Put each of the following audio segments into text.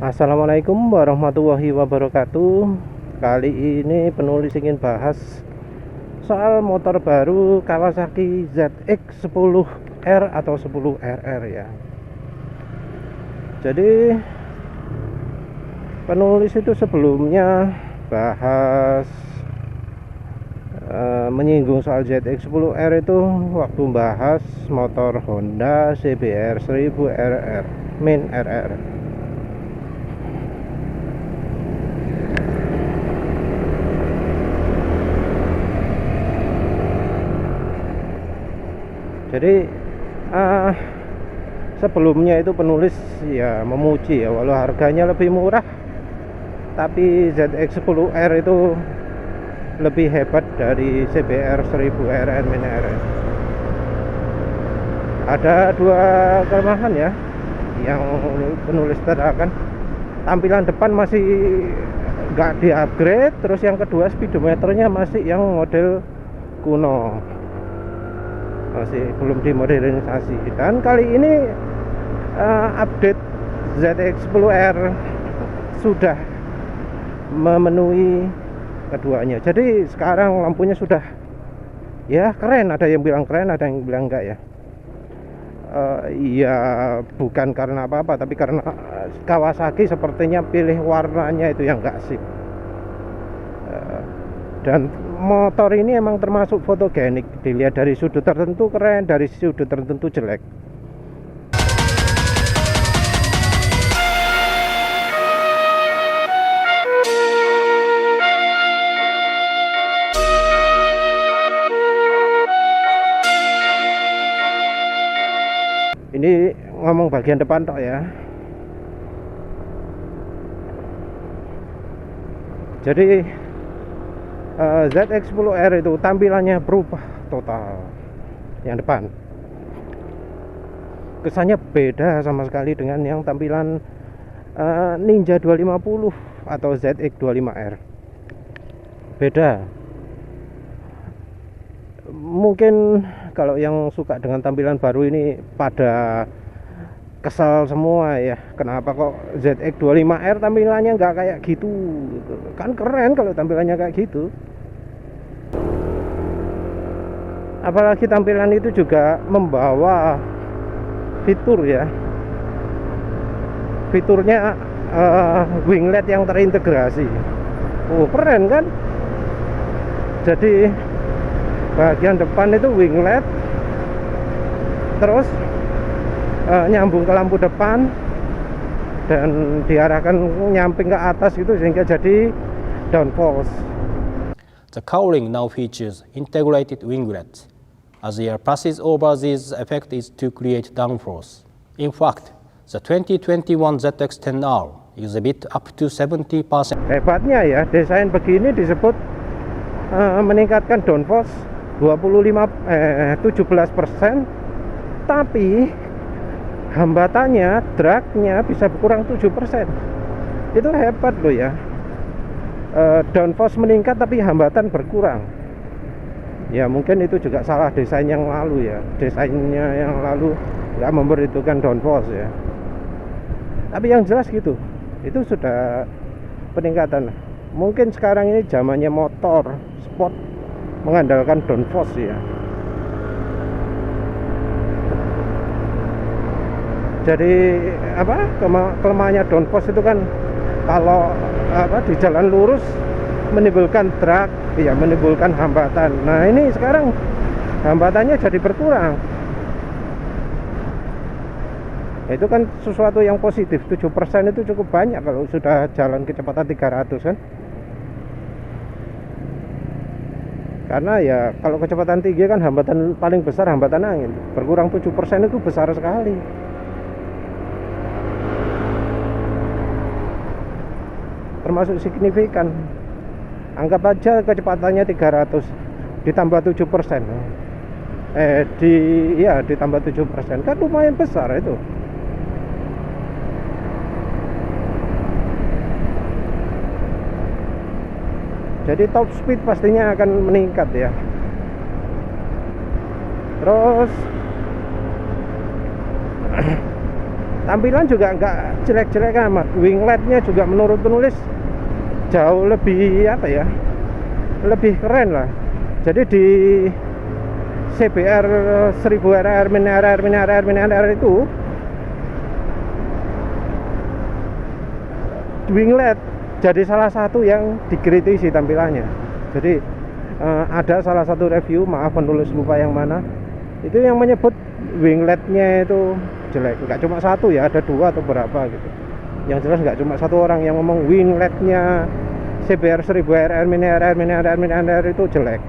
Assalamualaikum warahmatullahi wabarakatuh. Kali ini penulis ingin bahas soal motor baru Kawasaki ZX10R atau 10RR ya. Jadi penulis itu sebelumnya bahas menyinggung soal ZX10R itu waktu bahas motor Honda CBR 1000RR Min RR. Jadi sebelumnya itu penulis ya memuji ya, walau harganya lebih murah tapi ZX10R itu lebih hebat dari CBR 1000RR Min RR. Ada dua kelemahan ya yang penulis terangkan. Tampilan depan masih nggak di-upgrade, terus yang kedua speedometernya masih yang model kuno, masih belum dimodernisasi. Dan kali ini update ZX10R sudah memenuhi keduanya. Jadi sekarang lampunya sudah ya keren, ada yang bilang keren, ada yang bilang enggak ya. Ya bukan karena apa-apa, tapi karena Kawasaki sepertinya pilih warnanya itu yang enggak sip. Dan motor ini emang termasuk fotogenik, dilihat dari sudut tertentu keren, dari sudut tertentu jelek. Ini ngomong bagian depan tok ya. Jadi ZX10R itu tampilannya berubah total. Yang depan kesannya beda sama sekali dengan yang tampilan Ninja 250 atau ZX25R. Beda. Mungkin kalau yang suka dengan tampilan baru ini pada kesal semua ya, kenapa kok ZX25R tampilannya nggak kayak gitu. Kan keren kalau tampilannya kayak gitu. Apalagi tampilan itu juga membawa fitur ya, fiturnya winglet yang terintegrasi. Oh keren kan. Jadi bagian depan itu winglet, terus nyambung ke lampu depan dan diarahkan nyamping ke atas gitu sehingga jadi downforce. The cowling now features integrated winglets. As air passes over this effect is to create downforce. In fact, the 2021 ZX10R exhibit up to 70%. Hebatnya ya, desain begini disebut meningkatkan downforce 17%, tapi hambatannya, dragnya bisa berkurang 7%. Itu hebat loh ya. Downforce meningkat tapi hambatan berkurang. Ya mungkin itu juga salah desain yang lalu ya. Desainnya yang lalu nggak memperhitungkan downforce ya. Tapi yang jelas gitu, itu sudah peningkatan. Mungkin sekarang ini zamannya motor sport mengandalkan downforce ya. Jadi apa, kelemahannya downforce itu kan kalau di jalan lurus menimbulkan drag ya, menimbulkan hambatan. Nah ini sekarang hambatannya jadi berkurang. Itu kan sesuatu yang positif. 7% itu cukup banyak kalau sudah jalan kecepatan 300 kan. Karena ya kalau kecepatan tinggi kan hambatan paling besar hambatan angin. Berkurang 7% itu besar sekali. Termasuk signifikan. Anggap aja kecepatannya 300 ditambah 7%. Ditambah 7% kan lumayan besar itu. Jadi top speed pastinya akan meningkat ya. Terus tampilan juga nggak jelek-jelek amat. Wingletnya juga menurut penulis jauh lebih apa ya, lebih keren lah. Jadi di CBR 1000RR Mini RR itu winglet jadi salah satu yang dikritisi tampilannya. Jadi ada salah satu review, maaf penulis lupa yang mana, itu yang menyebut wingletnya itu jelek. Nggak cuma satu ya, ada dua atau berapa gitu. Yang jelas nggak cuma satu orang yang ngomong wingletnya CBR 1000RR Mini RR itu jelek.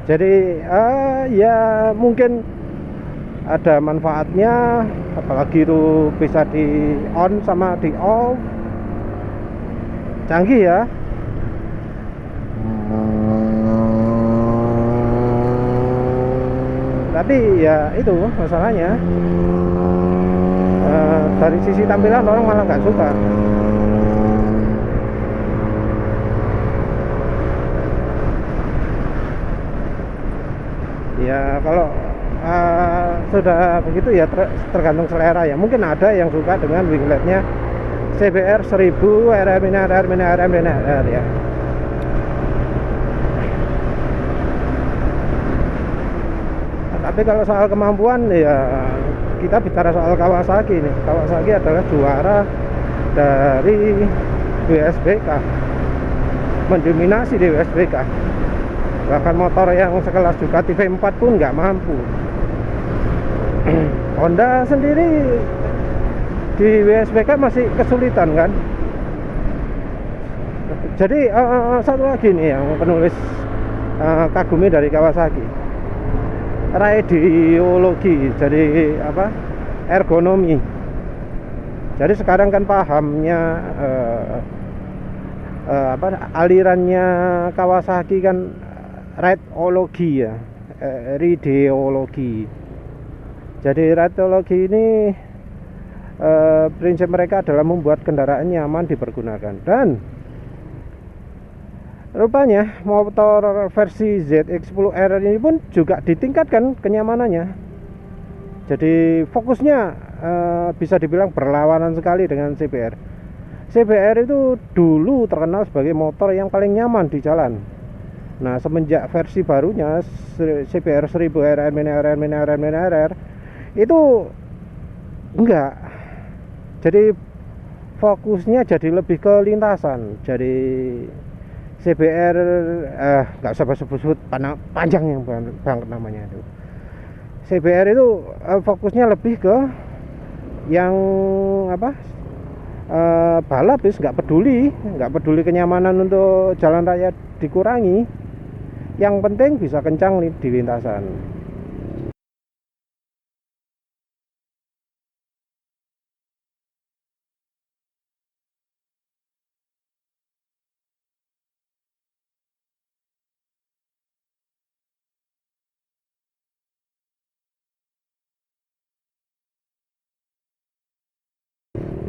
Jadi ya mungkin ada manfaatnya, apalagi itu bisa di on sama di off, canggih ya. Tapi ya itu masalahnya, dari sisi tampilan orang malah nggak suka. Ya kalau sudah begitu ya tergantung selera ya. Mungkin ada yang suka dengan wingletnya CBR 1000 RR Mini RR ya. Tapi kalau soal kemampuan ya, kita bicara soal Kawasaki nih. Kawasaki adalah juara dari WSBK, mendominasi di WSBK. Bahkan motor yang sekelas Ducati V4 pun nggak mampu. Honda sendiri di WSBK masih kesulitan kan. Jadi satu lagi nih yang penulis kagumi dari Kawasaki, radiologi, jadi apa, ergonomi. Jadi sekarang kan pahamnya alirannya Kawasaki kan radiologi ya, radiologi. Jadi radiologi ini prinsip mereka adalah membuat kendaraan nyaman dipergunakan. Dan rupanya motor versi ZX10R ini pun juga ditingkatkan kenyamanannya. Jadi fokusnya bisa dibilang berlawanan sekali dengan CBR. CBR itu dulu terkenal sebagai motor yang paling nyaman di jalan. Nah, semenjak versi barunya CBR 1000 RR Mini RR itu enggak. Jadi fokusnya jadi lebih ke lintasan. Jadi CBR nggak usah sebut panjang yang banget namanya itu. CBR itu fokusnya lebih ke yang apa? Balap, nggak peduli kenyamanan untuk jalan raya dikurangi. Yang penting bisa kencang di lintasan.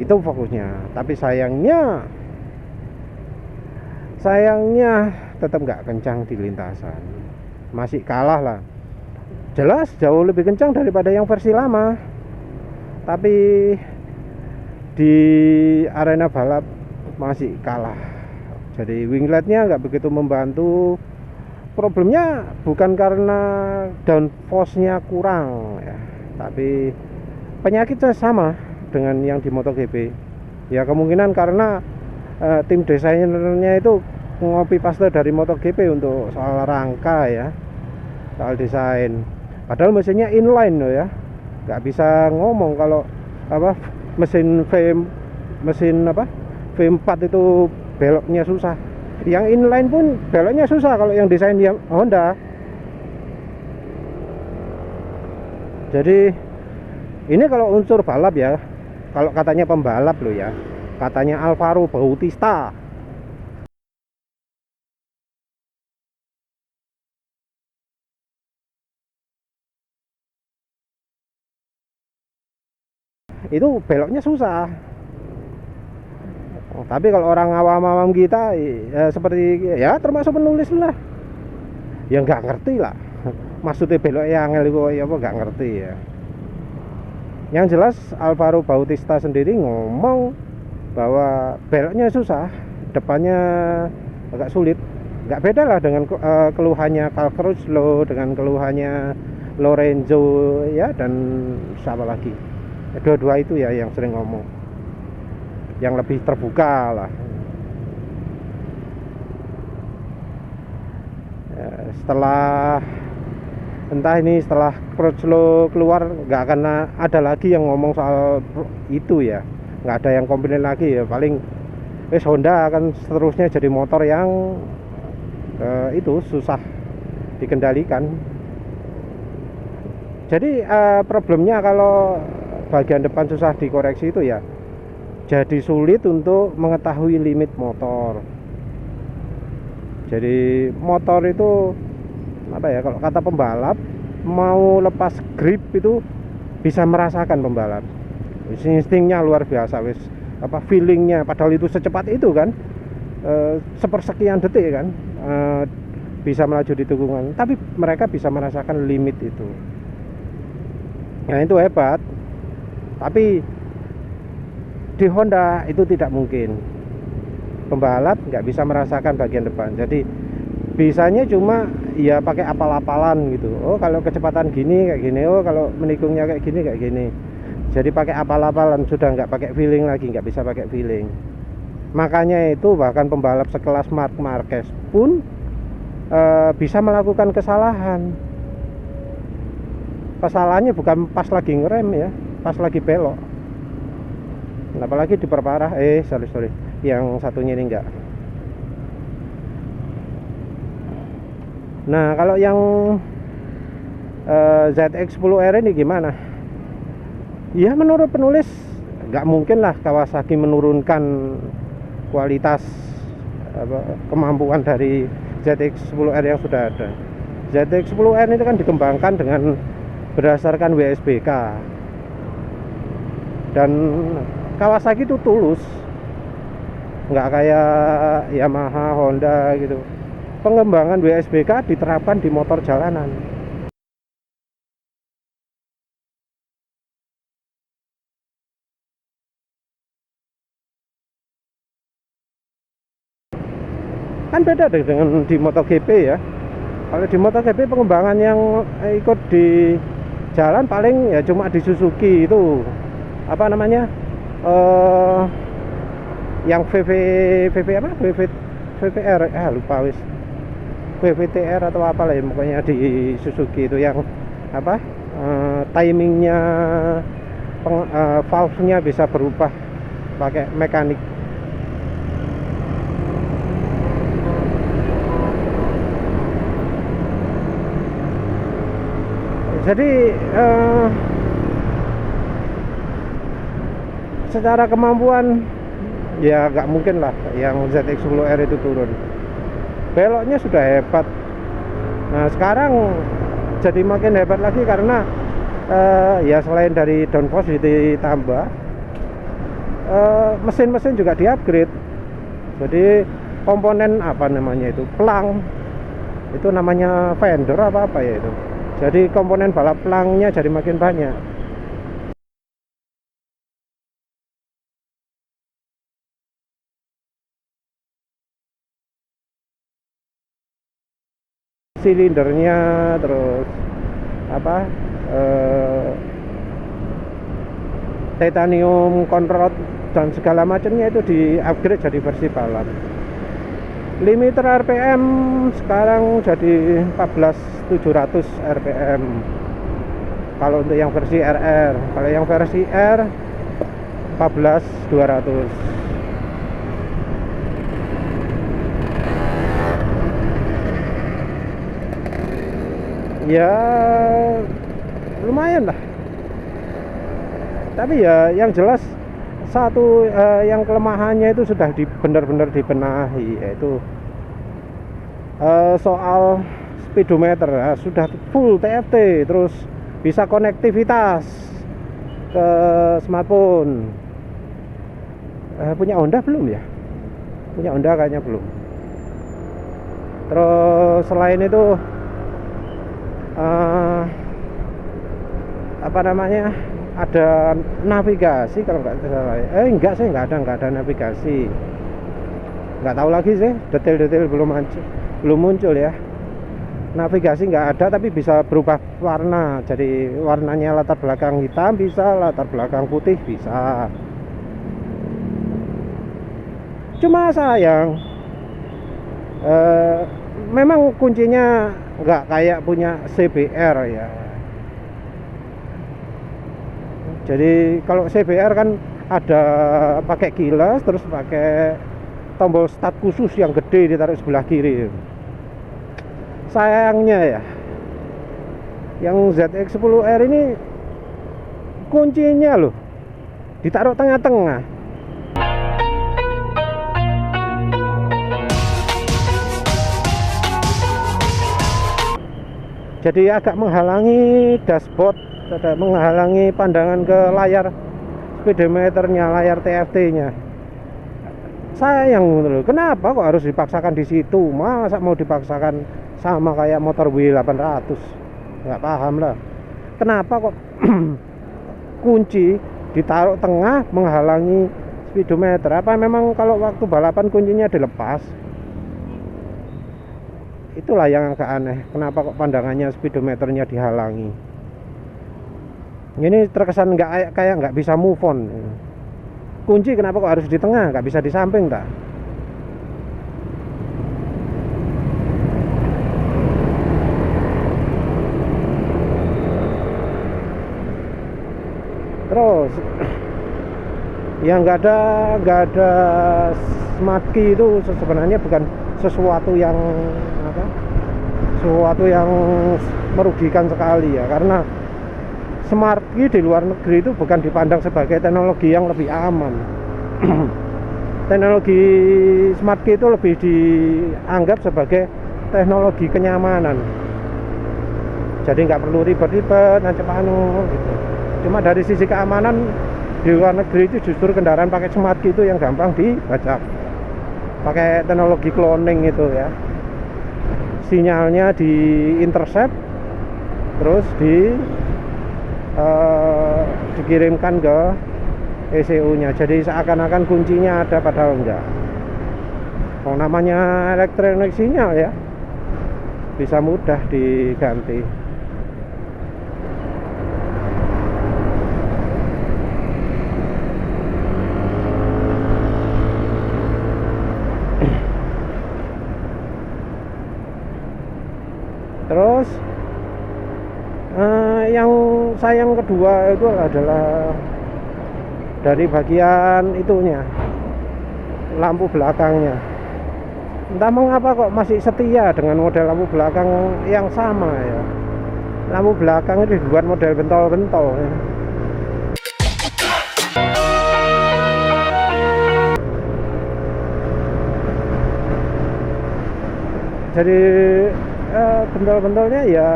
Itu fokusnya. Tapi sayangnya tetap nggak kencang di lintasan, masih kalah lah. Jelas jauh lebih kencang daripada yang versi lama, tapi di arena balap masih kalah. Jadi wingletnya nggak begitu membantu. Problemnya bukan karena downforce-nya kurang ya, tapi penyakitnya sama dengan yang di MotoGP. Ya kemungkinan karena tim desainernya itu ngopi paste dari MotoGP untuk soal rangka ya, soal desain. Padahal mesinnya inline loh ya, nggak bisa ngomong kalau apa mesin V4 itu beloknya susah. Yang inline pun beloknya susah kalau yang desain Honda. Jadi ini kalau unsur balap ya, kalau katanya pembalap loh ya, katanya Alvaro Bautista itu beloknya susah. Tapi kalau orang awam-awam kita ya, seperti ya termasuk penulis lah, ya nggak ngerti lah maksudnya belok yang angel itu ya apa, nggak ngerti ya. Yang jelas Alvaro Bautista sendiri ngomong bahwa beloknya susah, depannya agak sulit. Nggak beda lah dengan keluhannya Carl Crutchlow, dengan keluhannya Lorenzo ya, dan siapa lagi. Dua-dua itu ya yang sering ngomong, yang lebih terbuka lah. Ya, setelah entah ini setelah Crutchlow keluar nggak akan ada lagi yang ngomong soal itu ya, nggak ada yang komplain lagi ya. Paling Honda akan seterusnya jadi motor yang itu susah dikendalikan. Jadi problemnya kalau bagian depan susah dikoreksi itu ya, jadi sulit untuk mengetahui limit motor. Jadi motor itu apa ya, kalau kata pembalap mau lepas grip itu bisa merasakan pembalap. Instingnya luar biasa wis, apa feelingnya, padahal itu secepat itu kan, sepersekian detik kan, bisa melaju di tikungan, tapi mereka bisa merasakan limit itu. Nah itu hebat. Tapi di Honda itu tidak mungkin, pembalap nggak bisa merasakan bagian depan. Jadi bisanya cuma ya pakai apal-apalan gitu. Oh kalau kecepatan gini kayak gini, oh kalau menikungnya kayak gini. Jadi pakai apal-apalan, sudah nggak pakai feeling lagi, nggak bisa pakai feeling. Makanya itu bahkan pembalap sekelas Marc Marquez pun bisa melakukan kesalahan. Kesalahannya bukan pas lagi ngerem ya, pas lagi belok. Apalagi diperparah, sorry, yang satunya ini enggak. Nah kalau yang ZX-10R ini gimana? Ya menurut penulis nggak mungkin lah Kawasaki menurunkan kualitas kemampuan dari ZX-10R yang sudah ada. ZX-10R ini kan dikembangkan dengan berdasarkan WSBK, dan Kawasaki itu tulus, nggak kayak Yamaha, Honda gitu. Pengembangan WSBK diterapkan di motor jalanan. Kan beda dengan di MotoGP ya. Kalau di MotoGP pengembangan yang ikut di jalan paling ya cuma di Suzuki itu apa namanya, yang VVR lupa wis, VVTR atau apa lah ya, pokoknya di Suzuki itu yang apa, timingnya valve-nya bisa berubah pakai mekanik. Jadi secara kemampuan ya nggak mungkin lah yang ZX-10R itu turun. Beloknya sudah hebat. Nah sekarang jadi makin hebat lagi karena ya selain dari downforce ditambah, mesin-mesin juga di-upgrade. Jadi komponen apa namanya itu, pelang itu namanya fender apa ya itu. Jadi komponen balap pelangnya jadi makin banyak. Silindernya, terus apa, titanium conrod dan segala macamnya itu di-upgrade jadi versi balap. Limiter RPM sekarang jadi 14.700 RPM kalau untuk yang versi RR. Kalau yang versi R 14.200. Ya lumayan lah. Tapi ya yang jelas satu yang kelemahannya itu sudah benar-benar dibenahi, yaitu soal speedometer. Sudah full TFT, terus bisa konektivitas. ke smartphone. Punya Honda belum ya? Punya Honda kayaknya belum. Terus selain itu apa namanya, ada navigasi kalau nggak salah. Enggak sih, nggak ada navigasi. Nggak tahu lagi sih, detail-detail belum muncul ya. Navigasi nggak ada, tapi bisa berubah warna. Jadi warnanya latar belakang hitam bisa, latar belakang putih bisa. Cuma sayang, memang kuncinya nggak kayak punya CBR ya. Jadi kalau CBR kan ada pakai kilas, terus pakai tombol start khusus yang gede ditaruh sebelah kiri. Sayangnya ya, yang ZX10R ini kuncinya loh ditaruh tengah-tengah. Jadi agak menghalangi dashboard, agak menghalangi pandangan ke layar speedometernya, layar TFT-nya. Sayang loh, kenapa kok harus dipaksakan di situ? Masa mau dipaksakan sama kayak motor W800? Nggak paham lah. Kenapa kok kunci ditaruh tengah menghalangi speedometer? Apa memang kalau waktu balapan kuncinya dilepas? Itulah yang agak aneh. Kenapa kok pandangannya speedometernya dihalangi? Ini terkesan kayak nggak bisa move on. Kunci kenapa kok harus di tengah, nggak bisa di samping tak? Terus yang nggak ada smart key itu sebenarnya bukan sesuatu yang apa, sesuatu yang merugikan sekali ya, karena smart key di luar negeri itu bukan dipandang sebagai teknologi yang lebih aman. Teknologi smart key itu lebih dianggap sebagai teknologi kenyamanan. Jadi nggak perlu ribet-ribet, nancep gitu. Cuma dari sisi keamanan di luar negeri itu justru kendaraan pakai smart key itu yang gampang dibajak. Pakai teknologi cloning itu ya. Sinyalnya di intercept, terus dikirimkan ke ECU-nya. Jadi seakan-akan kuncinya ada padahal enggak. Oh, namanya elektronik sinyal ya, bisa mudah diganti. Terus yang sayang kedua itu adalah dari bagian itunya, lampu belakangnya. Entah mengapa kok masih setia dengan model lampu belakang yang sama ya. Lampu belakang itu dibuat model bentol-bentol ya. Jadi bentol-bentolnya ya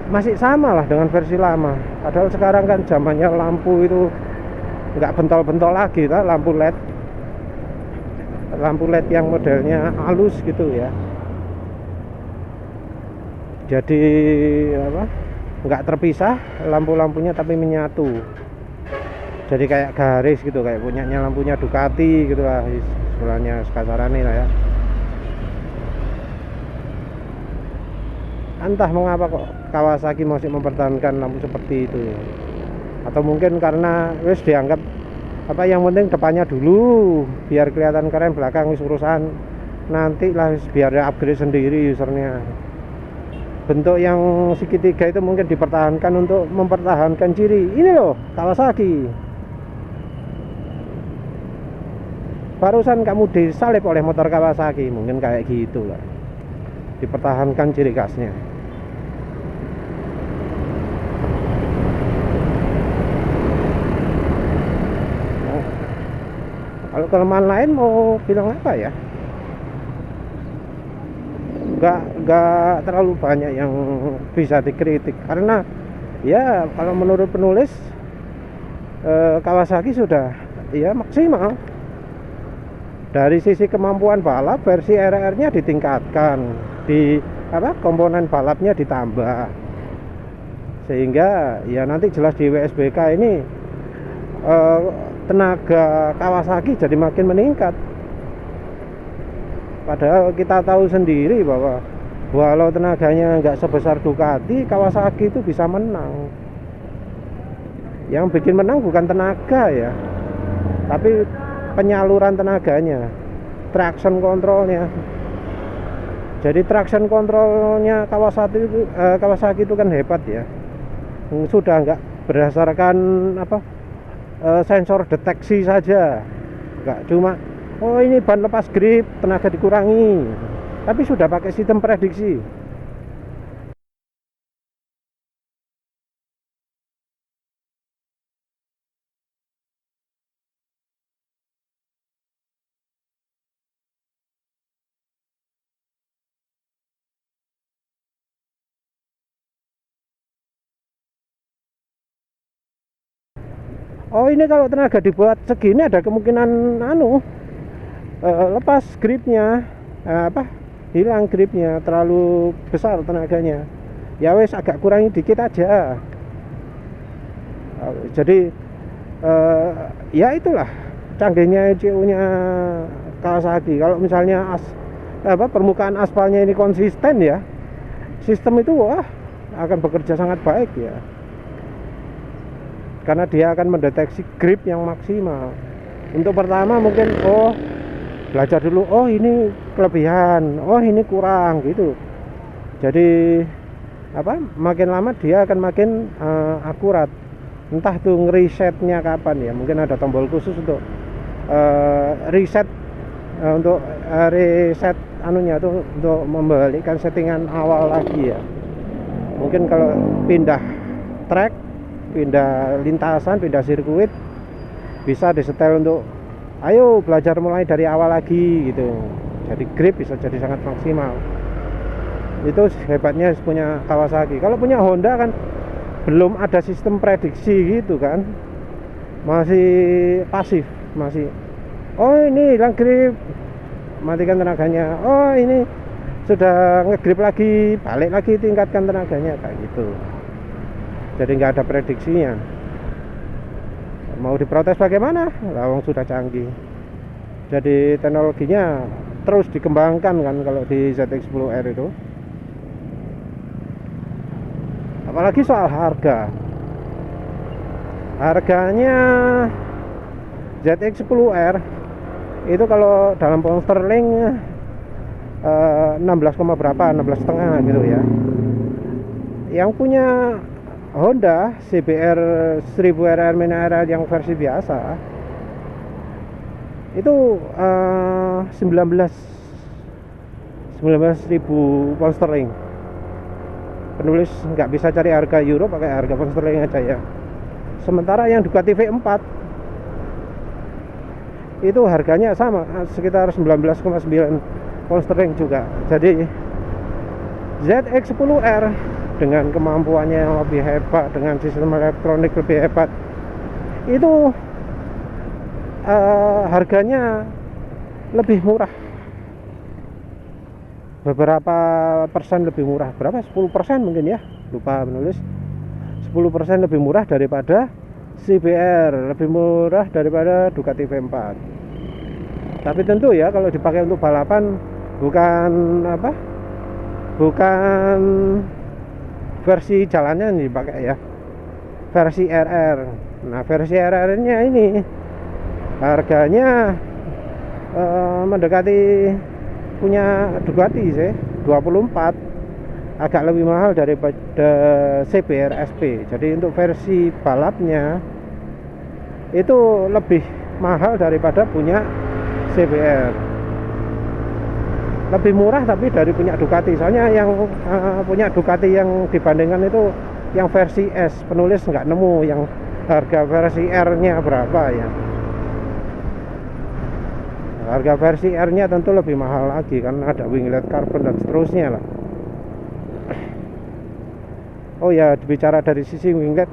masih sama lah dengan versi lama. Padahal sekarang kan zamannya lampu itu nggak bentol-bentol lagi, lah lampu LED yang modelnya halus gitu ya. Jadi apa, nggak terpisah lampu-lampunya tapi menyatu. Jadi kayak garis gitu, kayak punyanya lampunya Ducati gitu lah istilahnya kasarannya lah ya. Entah mengapa kok Kawasaki masih mempertahankan lampu seperti itu ya. Atau mungkin karena wis dianggap apa, yang penting depannya dulu biar kelihatan keren, belakang wis urusan nanti lah, biar dia upgrade sendiri usernya. Bentuk yang segitiga itu mungkin dipertahankan untuk mempertahankan ciri ini loh, Kawasaki. Barusan kamu disalib oleh motor Kawasaki, mungkin kayak gitu lah. Dipertahankan ciri khasnya. Kalau kelemahan lain mau bilang apa ya? Nggak terlalu banyak yang bisa dikritik, karena Ya kalau menurut penulis Kawasaki sudah ya maksimal. Dari sisi kemampuan balap, versi RR-nya ditingkatkan, di komponen balapnya ditambah, sehingga ya nanti jelas di WSBK ini tenaga Kawasaki jadi makin meningkat. Padahal kita tahu sendiri bahwa walau tenaganya nggak sebesar Ducati, Kawasaki itu bisa menang. Yang bikin menang bukan tenaga ya, tapi penyaluran tenaganya, traction controlnya. Jadi traction controlnya Kawasaki itu kan hebat ya. Sudah nggak berdasarkan sensor deteksi saja, nggak cuma oh ini ban lepas grip tenaga dikurangi, tapi sudah pakai sistem prediksi. Oh ini kalau tenaga dibuat segini ada kemungkinan lepas gripnya, hilang gripnya, terlalu besar tenaganya. Ya wes agak kurangi dikit aja. Jadi ya itulah canggihnya ECU-nya Kawasaki. Kalau misalnya permukaan aspalnya ini konsisten ya, sistem itu akan bekerja sangat baik ya. Karena dia akan mendeteksi grip yang maksimal. Untuk pertama mungkin belajar dulu, ini kelebihan, ini kurang gitu. Jadi makin lama dia akan makin akurat. Entah tuh ngerisetnya kapan ya, mungkin ada tombol khusus untuk reset, untuk reset tuh untuk membalikkan settingan awal lagi ya. Mungkin kalau pindah track, pindah lintasan, pindah sirkuit, bisa disetel untuk ayo belajar mulai dari awal lagi gitu. Jadi grip bisa jadi sangat maksimal. Itu hebatnya punya Kawasaki. Kalau punya Honda kan belum ada sistem prediksi gitu kan, masih pasif, masih ini hilang grip, matikan tenaganya, ini sudah ngegrip lagi, balik lagi, tingkatkan tenaganya, kayak gitu. Jadi nggak ada prediksinya. Mau diprotes bagaimana? Lawang sudah canggih. Jadi teknologinya terus dikembangkan kan kalau di ZX10R itu. Apalagi soal harga. Harganya ZX10R itu kalau dalam pound sterling 16, berapa, 16,5 gitu ya. Yang punya Honda CBR 1000 RR Mini RR yang versi biasa itu 19.000 pound sterling. Penulis nggak bisa cari harga euro, pakai harga pound sterling aja ya. Sementara yang Ducati V4 itu harganya sama, sekitar 19,9 pound sterling juga. Jadi ZX10R dengan kemampuannya yang lebih hebat, dengan sistem elektronik lebih hebat, itu harganya lebih murah, beberapa persen lebih murah. Berapa? 10% mungkin ya, lupa menulis. 10% lebih murah daripada CBR, lebih murah daripada Ducati V4. Tapi tentu ya kalau dipakai untuk balapan bukan versi jalannya yang dipakai ya, versi RR. Nah versi RR nya ini harganya mendekati punya Ducati sih, 24, agak lebih mahal daripada CBR SP. Jadi untuk versi balapnya itu lebih mahal daripada punya CBR. Lebih murah tapi dari punya Ducati. Soalnya yang punya Ducati yang dibandingkan itu yang versi S. Penulis nggak nemu yang harga versi R nya berapa ya. Harga versi R nya tentu lebih mahal lagi karena ada winglet carbon dan seterusnya lah. Oh ya, bicara dari sisi winglet,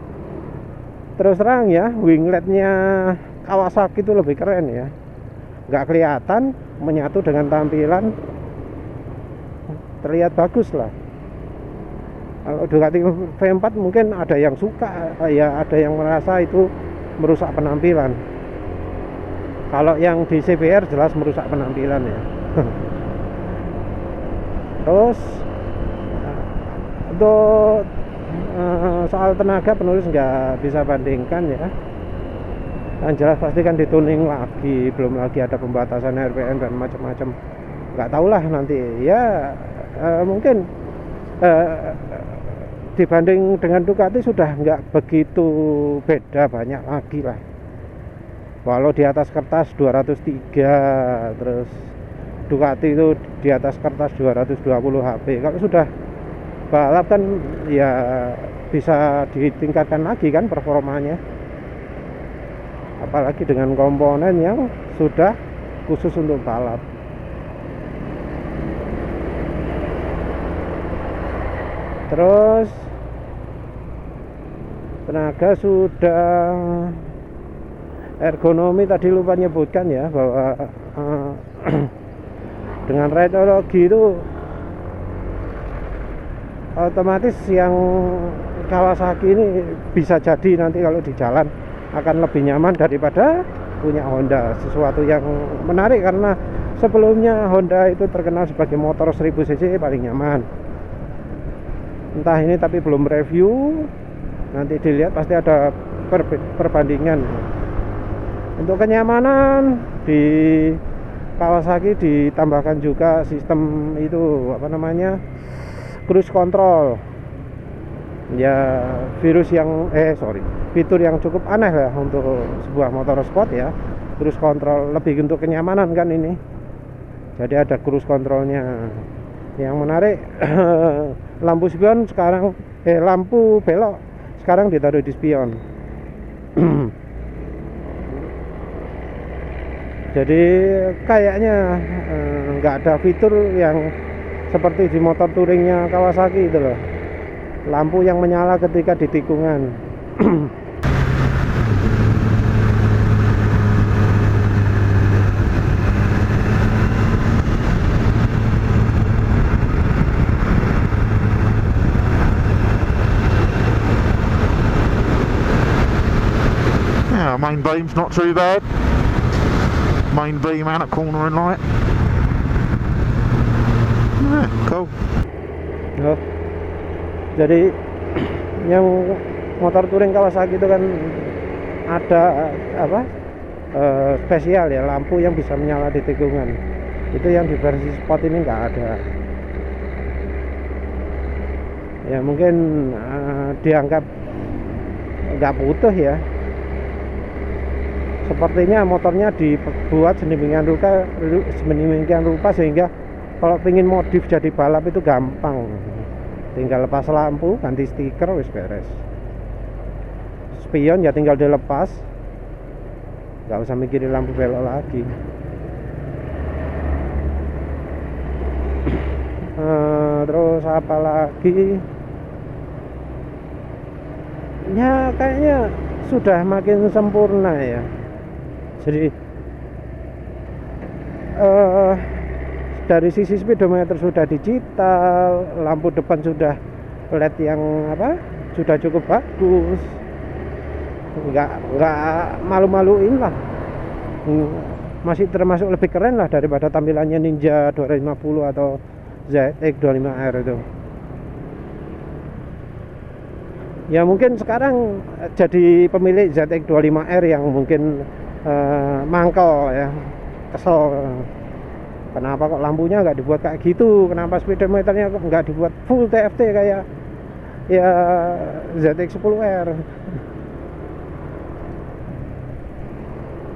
terus terang ya, wingletnya Kawasaki itu lebih keren ya, nggak kelihatan, menyatu dengan tampilan, terlihat bagus lah. Kalau Ducati V4 mungkin ada yang suka ya, ada yang merasa itu merusak penampilan. Kalau yang di CBR jelas merusak penampilan ya. Terus untuk soal tenaga penulis nggak bisa bandingkan ya. Yang jelas pasti kan dituning lagi, belum lagi ada pembatasan RPM dan macam-macam. Nggak tahulah nanti ya, mungkin dibanding dengan Ducati sudah nggak begitu beda banyak lagi lah. Walau di atas kertas 203, terus Ducati itu di atas kertas 220 HP. Kalau sudah balap kan ya bisa ditingkatkan lagi kan performanya. Apalagi dengan komponen yang sudah khusus untuk balap. Terus tenaga sudah, ergonomi tadi lupa nyebutkan ya, bahwa dengan radiologi itu otomatis yang Kawasaki ini bisa jadi nanti kalau di jalan akan lebih nyaman daripada punya Honda. Sesuatu yang menarik karena sebelumnya Honda itu terkenal sebagai motor 1000 cc paling nyaman. Entah ini tapi belum review, nanti dilihat pasti ada perbandingan. Untuk kenyamanan di Kawasaki ditambahkan juga sistem itu apa namanya, cruise control ya, fitur yang cukup aneh lah untuk sebuah motor sport ya. Cruise control lebih untuk kenyamanan kan ini, jadi ada cruise controlnya. Yang menarik lampu spion sekarang lampu belok sekarang ditaruh di spion. Jadi kayaknya nggak ada fitur yang seperti di motor touringnya Kawasaki itu loh, lampu yang menyala ketika di tikungan. Yeah, main beam's not too bad. Main beam and a cornering light. Yeah, cool. Oh, jadi yang motor touring Kawasaki itu kan ada apa spesial ya, lampu yang bisa menyala di tikungan. Itu yang di versi sport ini nggak ada. Ya mungkin dianggap nggak butuh ya. Sepertinya motornya dibuat sedemikian rupa sehingga kalau pengen modif jadi balap itu gampang. Tinggal lepas lampu, ganti stiker, wis beres. Spion ya tinggal dilepas, nggak usah mikirin lampu belok lagi. Terus apa lagi? Ya kayaknya sudah makin sempurna ya. Jadi dari sisi speedometer sudah digital, lampu depan sudah LED yang apa, sudah cukup bagus, nggak malu-maluin lah, masih termasuk lebih keren lah daripada tampilannya Ninja 250 atau ZX 25R itu. Ya mungkin sekarang jadi pemilik ZX 25R yang mungkin mangkel ya, kesel. Kenapa kok lampunya nggak dibuat kayak gitu? Kenapa speedometernya kok nggak dibuat full TFT kayak ya ZX 10R?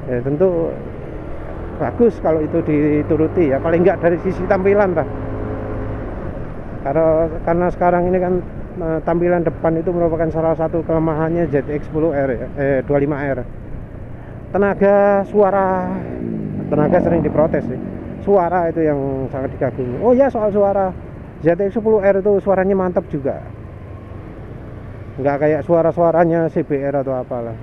Ya tentu bagus kalau itu dituruti ya, paling nggak dari sisi tampilan lah. Karena sekarang ini kan tampilan depan itu merupakan salah satu kelemahannya ZX 10R ya, 25R. Tenaga sering diprotes sih. Suara itu yang sangat dikagumi. Oh ya, soal suara, ZX 10R itu suaranya mantap juga. nggak kayak suara-suaranya CBR atau apalah.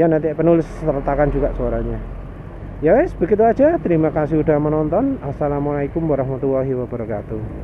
Ya nanti penulis sertakan juga suaranya. Ya wes begitu aja. Terima kasih udah menonton. Assalamualaikum warahmatullahi wabarakatuh.